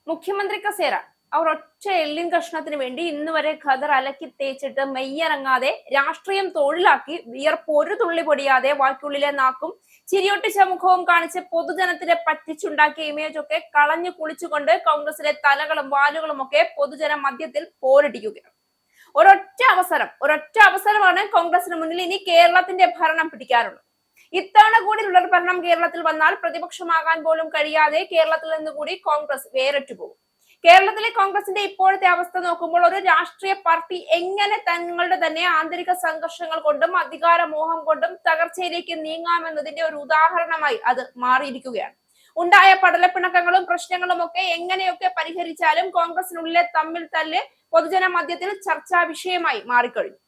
മുഖ്യമന്ത്രി കസേര അവർ ഒറ്റ എല്ലിൻ കഷ്ണത്തിന് വേണ്ടി ഇന്ന് വരെ ഖദർ അലക്കി തേച്ചിട്ട് മെയ്യറങ്ങാതെ രാഷ്ട്രീയം തൊഴിലാക്കി വിയർപ്പ് ഒരു തുള്ളി പൊടിയാതെ വാക്കുള്ളിലെ നാക്കും ചിരിയൊട്ടിച്ച മുഖവും കാണിച്ച് പൊതുജനത്തിനെ പറ്റിച്ചുണ്ടാക്കിയ ഇമേജ് ഒക്കെ കളഞ്ഞു കുളിച്ചുകൊണ്ട് കോൺഗ്രസിലെ തലകളും വാലുകളും ഒക്കെ പൊതുജന മധ്യത്തിൽ പോരടിക്കുകയാണ്. ഒരൊറ്റ അവസരമാണ് കോൺഗ്രസിന് മുന്നിൽ ഇനി കേരളത്തിന്റെ ഭരണം പിടിക്കാനുള്ളത്. ഇത്തവണ കൂടി തുടർ ഭരണം കേരളത്തിൽ വന്നാൽ പ്രതിപക്ഷമാകാൻ പോലും കഴിയാതെ കേരളത്തിൽ നിന്ന് കൂടി കോൺഗ്രസ് വേറിട്ടു പോകും. കേരളത്തിലെ കോൺഗ്രസിന്റെ ഇപ്പോഴത്തെ അവസ്ഥ നോക്കുമ്പോൾ ഒരു രാഷ്ട്രീയ പാർട്ടി എങ്ങനെ തങ്ങളുടെ തന്നെ ആന്തരിക സംഘർഷങ്ങൾ കൊണ്ടും അധികാര മോഹം കൊണ്ടും തകർച്ചയിലേക്ക് നീങ്ങാമെന്നതിന്റെ ഒരു ഉദാഹരണമായി അത് മാറിയിരിക്കുകയാണ്. ഉണ്ടായ പടലപ്പിണക്കങ്ങളും പ്രശ്നങ്ങളും ഒക്കെ എങ്ങനെയൊക്കെ പരിഹരിച്ചാലും കോൺഗ്രസിനുള്ളിലെ തമ്മിൽ തല്ല് പൊതുജന മധ്യത്തിൽ ചർച്ചാ വിഷയമായി മാറിക്കഴിഞ്ഞു.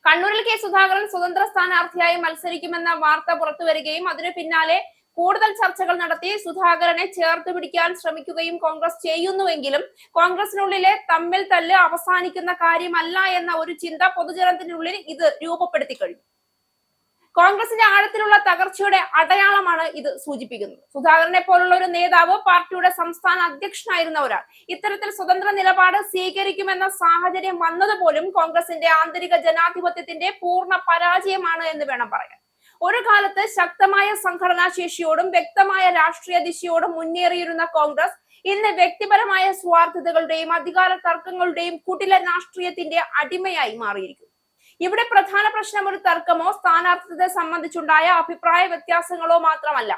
കണ്ണൂരിൽ കെ സുധാകരൻ സ്വതന്ത്ര സ്ഥാനാർത്ഥിയായി മത്സരിക്കുമെന്ന വാർത്ത പുറത്തു വരികയും അതിനു പിന്നാലെ കൂടുതൽ ചർച്ചകൾ നടത്തി സുധാകരനെ ചേർത്ത് പിടിക്കാൻ ശ്രമിക്കുകയും കോൺഗ്രസ് ചെയ്യുന്നുവെങ്കിലും കോൺഗ്രസിനുള്ളിലെ തമ്മിൽ തല്ല് അവസാനിക്കുന്ന കാര്യമല്ല എന്ന ഒരു ചിന്ത പൊതുജനത്തിനുള്ളിൽ ഇത് രൂപപ്പെടുത്തി കഴിഞ്ഞു. കോൺഗ്രസിന്റെ ആഴത്തിലുള്ള തകർച്ചയുടെ അടയാളമാണ് ഇത് സൂചിപ്പിക്കുന്നത്. സുധാകരനെ പോലുള്ള ഒരു നേതാവ്, പാർട്ടിയുടെ സംസ്ഥാന അധ്യക്ഷനായിരുന്ന ഒരാൾ ഇത്തരത്തിൽ സ്വതന്ത്ര നിലപാട് സ്വീകരിക്കുമെന്ന സാഹചര്യം വന്നതുപോലും കോൺഗ്രസിന്റെ ആന്തരിക ജനാധിപത്യത്തിന്റെ പൂർണ്ണ പരാജയമാണ് എന്ന് വേണം പറയാൻ. ഒരു കാലത്ത് ശക്തമായ സംഘടനാ ശേഷിയോടും വ്യക്തമായ രാഷ്ട്രീയ ദിശയോടും മുന്നേറിയിരുന്ന കോൺഗ്രസ് ഇന്ന് വ്യക്തിപരമായ സ്വാർത്ഥതകളുടെയും അധികാര തർക്കങ്ങളുടെയും കുടില രാഷ്ട്രീയത്തിന്റെ അടിമയായി മാറിയിരിക്കുന്നു. ഇവിടെ പ്രധാന പ്രശ്നം ഒരു തർക്കമോ സ്ഥാനാർത്ഥിത്വത്തെ സംബന്ധിച്ചുണ്ടായ അഭിപ്രായ വ്യത്യാസങ്ങളോ മാത്രമല്ല.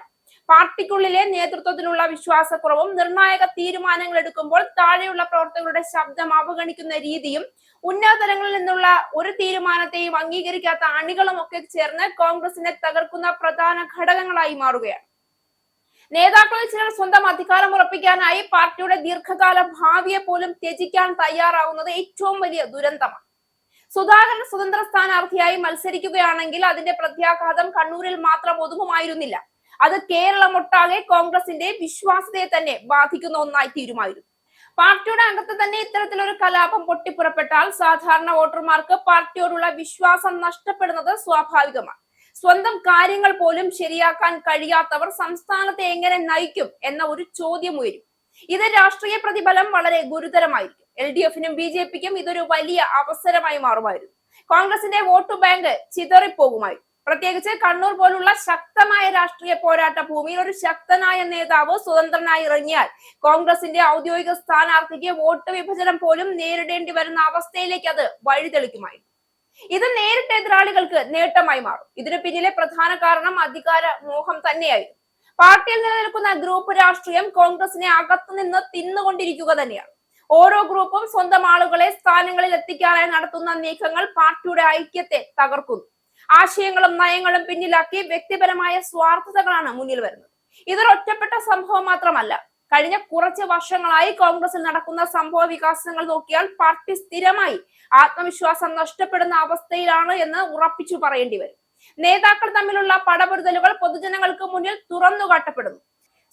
പാർട്ടിക്കുള്ളിലെ നേതൃത്വത്തിലുള്ള വിശ്വാസക്കുറവും നിർണായക തീരുമാനങ്ങൾ എടുക്കുമ്പോൾ താഴെയുള്ള പ്രവർത്തകരുടെ ശബ്ദം അവഗണിക്കുന്ന രീതിയും ഉന്നതതലങ്ങളിൽ നിന്നുള്ള ഒരു തീരുമാനത്തെയും അംഗീകരിക്കാത്ത അണികളും ഒക്കെ ചേർന്ന് കോൺഗ്രസിനെ തകർക്കുന്ന പ്രധാന ഘടകങ്ങളായി മാറുകയാണ്. നേതാക്കളിൽ ചിലർ സ്വന്തം അധികാരം ഉറപ്പിക്കാനായി പാർട്ടിയുടെ ദീർഘകാല ഭാവിയെ പോലും ത്യജിക്കാൻ തയ്യാറാവുന്നത് ഏറ്റവും വലിയ ദുരന്തമാണ്. സുധാകരൻ സ്വതന്ത്ര സ്ഥാനാർത്ഥിയായി മത്സരിക്കുകയാണെങ്കിൽ അതിന്റെ പ്രത്യാഘാതം കണ്ണൂരിൽ മാത്രം ഒതുങ്ങുമായിരുന്നില്ല. അത് കേരളമൊട്ടാകെ കോൺഗ്രസിന്റെ വിശ്വാസ്യതയെ തന്നെ ബാധിക്കുന്ന ഒന്നായി തീരുമായിരുന്നു. പാർട്ടിയുടെ അകത്ത് തന്നെ ഇത്തരത്തിലൊരു കലാപം പൊട്ടിപ്പുറപ്പെട്ടാൽ സാധാരണ വോട്ടർമാർക്ക് പാർട്ടിയോടുള്ള വിശ്വാസം നഷ്ടപ്പെടുന്നത് സ്വാഭാവികമാണ്. സ്വന്തം കാര്യങ്ങൾ പോലും ശരിയാക്കാൻ കഴിയാത്തവർ സംസ്ഥാനത്തെ എങ്ങനെ നയിക്കും എന്ന ഒരു ചോദ്യം ഉയരും. ഇത് രാഷ്ട്രീയ പ്രതിഫലം വളരെ ഗുരുതരമായിരിക്കും. LDF-നും BJP-ക്കും ഇതൊരു വലിയ അവസരമായി മാറുമായിരുന്നു. കോൺഗ്രസിന്റെ വോട്ട് ബാങ്ക് ചിതറിപ്പോകുമായിരുന്നു. പ്രത്യേകിച്ച് കണ്ണൂർ പോലുള്ള ശക്തമായ രാഷ്ട്രീയ പോരാട്ട ഭൂമിയിൽ ഒരു ശക്തനായ നേതാവ് സ്വതന്ത്രനായി ഇറങ്ങിയാൽ കോൺഗ്രസിന്റെ ഔദ്യോഗിക സ്ഥാനാർത്ഥിക്ക് വോട്ട് വിഭജനം പോലും നേരിടേണ്ടി വരുന്ന അവസ്ഥയിലേക്ക് അത് വഴിതെളിക്കുമായിരുന്നു. ഇത് നേരിട്ട് എതിരാളികൾക്ക് നേട്ടമായി മാറും. ഇതിനു പിന്നിലെ പ്രധാന കാരണം അധികാര മോഹം തന്നെയായിരുന്നു. പാർട്ടിയിൽ നിലനിൽക്കുന്ന ഗ്രൂപ്പ് രാഷ്ട്രീയം കോൺഗ്രസിനെ അകത്തുനിന്ന് തിന്നുകൊണ്ടിരിക്കുക തന്നെയാണ്. ഓരോ ഗ്രൂപ്പും സ്വന്തം ആളുകളെ സ്ഥാനങ്ങളിൽ എത്തിക്കാനായി നടത്തുന്ന നീക്കങ്ങൾ പാർട്ടിയുടെ ഐക്യത്തെ തകർക്കുന്നു. ആശയങ്ങളും നയങ്ങളും പിന്നിലാക്കി വ്യക്തിപരമായ സ്വാർത്ഥതകളാണ് മുന്നിൽ വരുന്നത്. ഇതൊരു ഒറ്റപ്പെട്ട സംഭവം മാത്രമല്ല. കഴിഞ്ഞ കുറച്ച് വർഷങ്ങളായി കോൺഗ്രസിൽ നടക്കുന്ന സംഭവ വികാസങ്ങൾ നോക്കിയാൽ പാർട്ടി സ്ഥിരമായി ആത്മവിശ്വാസം നഷ്ടപ്പെടുന്ന അവസ്ഥയിലാണ് എന്ന് ഉറപ്പിച്ചു പറയേണ്ടി വരും. നേതാക്കൾ തമ്മിലുള്ള പടപൊരുതലുകൾ പൊതുജനങ്ങൾക്ക് മുന്നിൽ തുറന്നുകാട്ടപ്പെടുന്നു.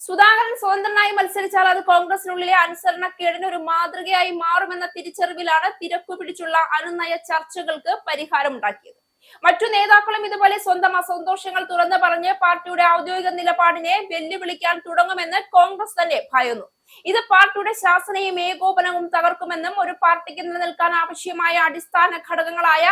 സുധാകരൻ സ്വതന്ത്രനായി മത്സരിച്ചാൽ അത് കോൺഗ്രസിനുള്ളിലെ അനുസരണക്കേടിന് ഒരു മാതൃകയായി മാറുമെന്ന തിരിച്ചറിവിലാണ് തിരക്കു പിടിച്ചുള്ള അനുനയ ചർച്ചകൾക്ക് പരിഹാരമുണ്ടാക്കിയത്. മറ്റു നേതാക്കളും ഇതുപോലെ സ്വന്തം അസന്തോഷങ്ങൾ തുറന്നു പറഞ്ഞ് പാർട്ടിയുടെ ഔദ്യോഗിക നിലപാടിനെ വെല്ലുവിളിക്കാൻ തുടങ്ങുമെന്ന് കോൺഗ്രസ് തന്നെ ഭയന്നു. ഇത് പാർട്ടിയുടെ ശാസനയും ഏകോപനവും തകർക്കുമെന്നും ഒരു പാർട്ടിക്ക് നിലനിൽക്കാൻ ആവശ്യമായ അടിസ്ഥാന ഘടകങ്ങളായ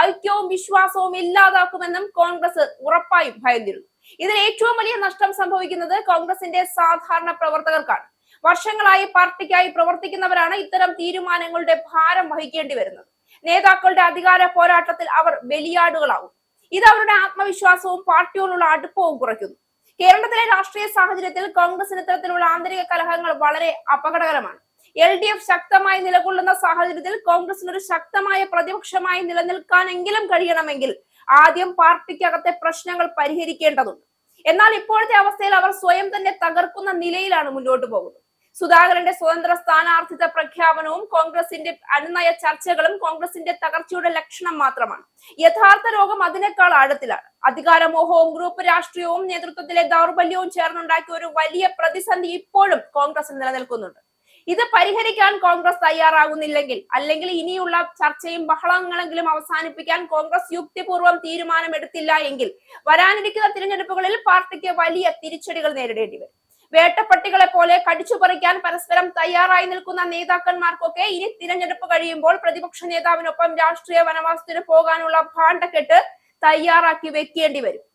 ഐക്യവും വിശ്വാസവും ഇല്ലാതാക്കുമെന്നും കോൺഗ്രസ് ഉറപ്പായും ഭയന്നിരുന്നു. ഇതിൽ ഏറ്റവും വലിയ നഷ്ടം സംഭവിക്കുന്നത് കോൺഗ്രസിന്റെ സാധാരണ പ്രവർത്തകർക്കാണ്. വർഷങ്ങളായി പാർട്ടിക്കായി പ്രവർത്തിക്കുന്നവരാണ് ഇത്തരം തീരുമാനങ്ങളുടെ ഭാരം വഹിക്കേണ്ടി വരുന്നത്. നേതാക്കളുടെ അധികാര പോരാട്ടത്തിൽ അവർ ബലിയാടുകളാവും. ഇത് അവരുടെ ആത്മവിശ്വാസവും പാർട്ടിയോടുള്ള അടുപ്പവും കുറയ്ക്കുന്നു. കേരളത്തിലെ രാഷ്ട്രീയ സാഹചര്യത്തിൽ കോൺഗ്രസിന് ഇത്തരത്തിലുള്ള ആന്തരിക കലഹങ്ങൾ വളരെ അപകടകരമാണ്. LDF ശക്തമായി നിലകൊള്ളുന്ന സാഹചര്യത്തിൽ കോൺഗ്രസിന് ഒരു ശക്തമായ പ്രതിപക്ഷമായി നിലനിൽക്കാനെങ്കിലും കഴിയണമെങ്കിൽ ആദ്യം പാർട്ടിക്കകത്തെ പ്രശ്നങ്ങൾ പരിഹരിക്കേണ്ടതുണ്ട്. എന്നാൽ ഇപ്പോഴത്തെ അവസ്ഥയിൽ അവർ സ്വയം തന്നെ തകർക്കുന്ന നിലയിലാണ് മുന്നോട്ട് പോകുന്നത്. സുധാകരന്റെ സ്വതന്ത്ര സ്ഥാനാർത്ഥിത്വ പ്രഖ്യാപനവും കോൺഗ്രസിന്റെ അനുനയ ചർച്ചകളും കോൺഗ്രസിന്റെ തകർച്ചയുടെ ലക്ഷണം മാത്രമാണ്. യഥാർത്ഥ രോഗം അതിനേക്കാൾ ആഴത്തിലാണ്. അധികാരമോഹവും ഗ്രൂപ്പ് രാഷ്ട്രീയവും നേതൃത്വത്തിലെ ദൗർബല്യവും ചേർന്നുണ്ടാക്കിയ ഒരു വലിയ പ്രതിസന്ധി ഇപ്പോഴും കോൺഗ്രസിൽ നിലനിൽക്കുന്നുണ്ട്. ഇത് പരിഹരിക്കാൻ കോൺഗ്രസ് തയ്യാറാകുന്നില്ലെങ്കിൽ, അല്ലെങ്കിൽ ഇനിയുള്ള ചർച്ചയും ബഹളങ്ങളെങ്കിലും അവസാനിപ്പിക്കാൻ കോൺഗ്രസ് യുക്തിപൂർവ്വം തീരുമാനമെടുത്തില്ല എങ്കിൽ വരാനിരിക്കുന്ന തിരഞ്ഞെടുപ്പുകളിൽ പാർട്ടിക്ക് വലിയ തിരിച്ചടികൾ നേരിടേണ്ടി വരും. വേട്ടപ്പട്ടികളെ പോലെ കടിച്ചുപറിക്കാൻ പരസ്പരം തയ്യാറായി നിൽക്കുന്ന നേതാക്കന്മാർക്കൊക്കെ ഇനി തിരഞ്ഞെടുപ്പ് കഴിയുമ്പോൾ പ്രതിപക്ഷ നേതാവിനൊപ്പം രാഷ്ട്രീയ വനവാസത്തിന് പോകാനുള്ള ഭാണ്ഡക്കെട്ട് തയ്യാറാക്കി വെക്കേണ്ടി വരും.